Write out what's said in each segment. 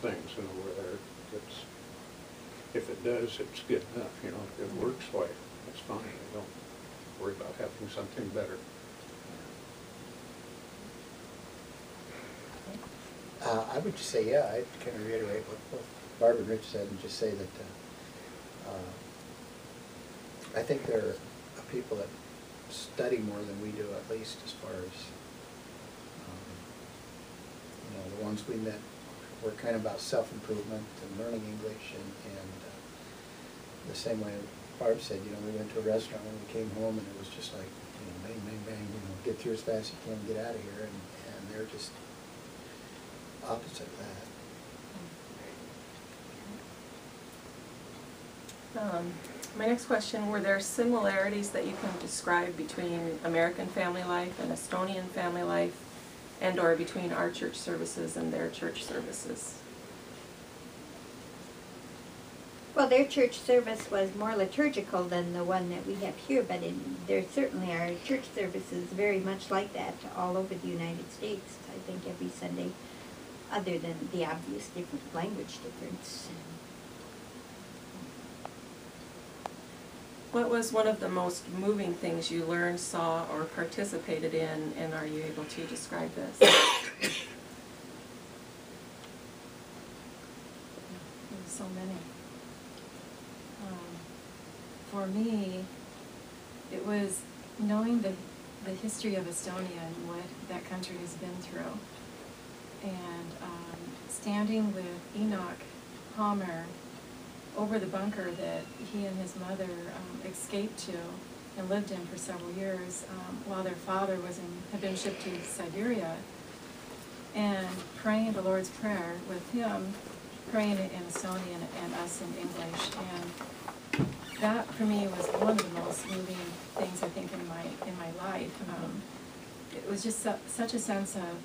things and over there. If it does, it's good enough, you know. If it works, why, it's fine. I don't worry about having something better. I would just say, yeah, I'd kind of reiterate what both Barb and Rich said and just say that I think there are people that study more than we do, at least as far as, you know, the ones we met were kind of about self-improvement and learning English, and the same way Barb said, you know, we went to a restaurant when we came home and it was just like, you know, bang, bang, bang, you know, get through as fast as you can, get out of here, and they're just opposite of that. My next question, were there similarities that you can describe between American family life and Estonian family life, and or between our church services and their church services? Well, their church service was more liturgical than the one that we have here, but there certainly are church services very much like that all over the United States, I think, every Sunday, other than the obvious different language difference. What was one of the most moving things you learned, saw, or participated in, and are you able to describe this? There's so many. For me, it was knowing the history of Estonia and what that country has been through. And standing with Enoch Palmer over the bunker that he and his mother escaped to and lived in for several years while their father had been shipped to Siberia, and praying the Lord's Prayer with him, praying it in Estonian and us in English. And that for me was one of the most moving things I think in my life. It was just such a sense of,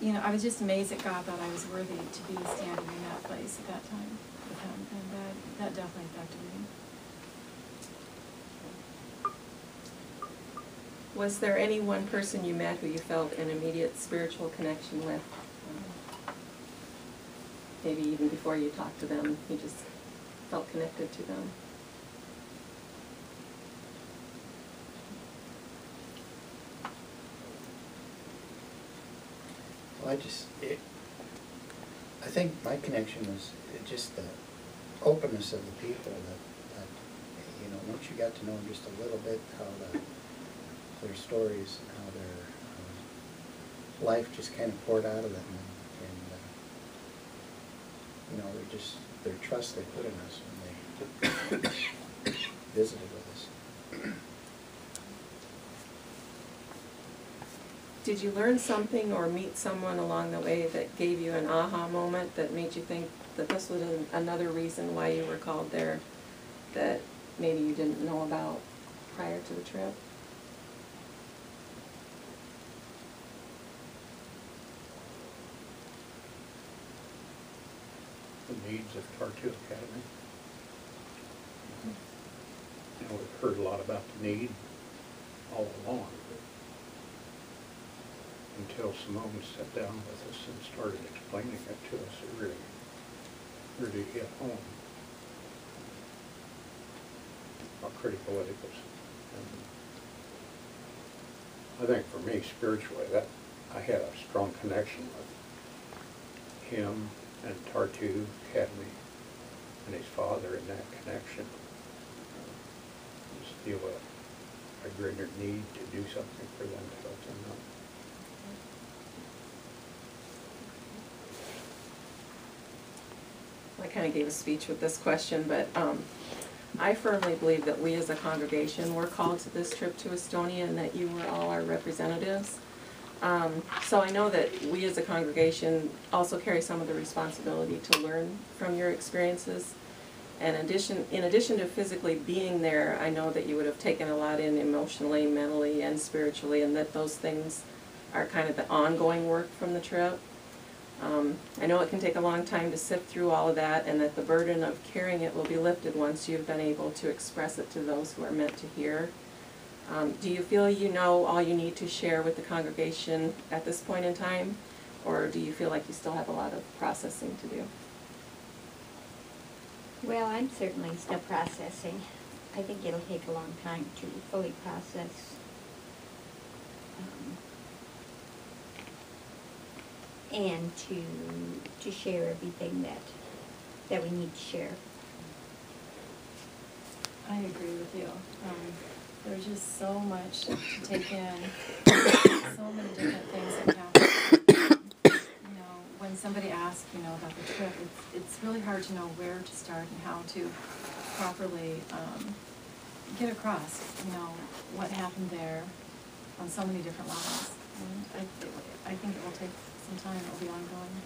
you know, I was just amazed that God thought I was worthy to be standing in that place at that time with him, and that definitely affected me. Was there any one person you met who you felt an immediate spiritual connection with? Maybe even before you talked to them, you just felt connected to them? Well, I think my connection was just the openness of the people that you know, once you got to know them just a little bit, how their stories and how their life just kind of poured out of them, and you know, their trust they put in us when they visited with us. Did you learn something or meet someone along the way that gave you an aha moment that made you think that this was another reason why you were called there that maybe you didn't know about prior to the trip? The needs of Tartu Academy. You know, we've heard a lot about the need all along, but until Simone sat down with us and started explaining it to us, it really hit home how critical it is. And I think for me, spiritually, that I had a strong connection with him and Tartu Academy and his father in that connection. Just feel a greater need to do something for them to help them out. I kind of gave a speech with this question, but I firmly believe that we as a congregation were called to this trip to Estonia and that you were all our representatives. So I know that we as a congregation also carry some of the responsibility to learn from your experiences. And in addition to physically being there, I know that you would have taken a lot in emotionally, mentally, and spiritually, and that those things are kind of the ongoing work from the trip. I know it can take a long time to sift through all of that, and that the burden of carrying it will be lifted once you've been able to express it to those who are meant to hear. Do you feel you know all you need to share with the congregation at this point in time? Or do you feel like you still have a lot of processing to do? Well, I'm certainly still processing. I think it'll take a long time to fully process. And to share everything that we need to share. I agree with you. There's just so much to take in, so many different things that happen. You know, when somebody asks, you know, about the trip, it's really hard to know where to start and how to properly get across, you know, what happened there on so many different levels. And I think it will take some time. It will be ongoing.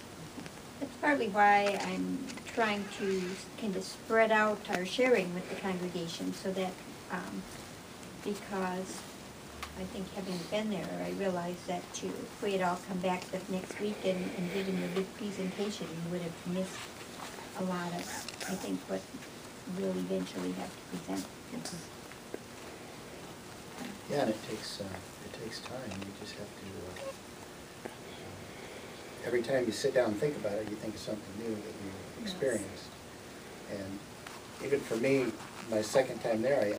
That's partly why I'm trying to kind of spread out our sharing with the congregation so that, because I think having been there, I realized that if we had all come back the next week and given a big presentation, we would have missed a lot of, I think, what we'll eventually have to present. Yeah, and it takes time. You just have to, every time you sit down and think about it, you think of something new that you experienced. And even for me, my second time there,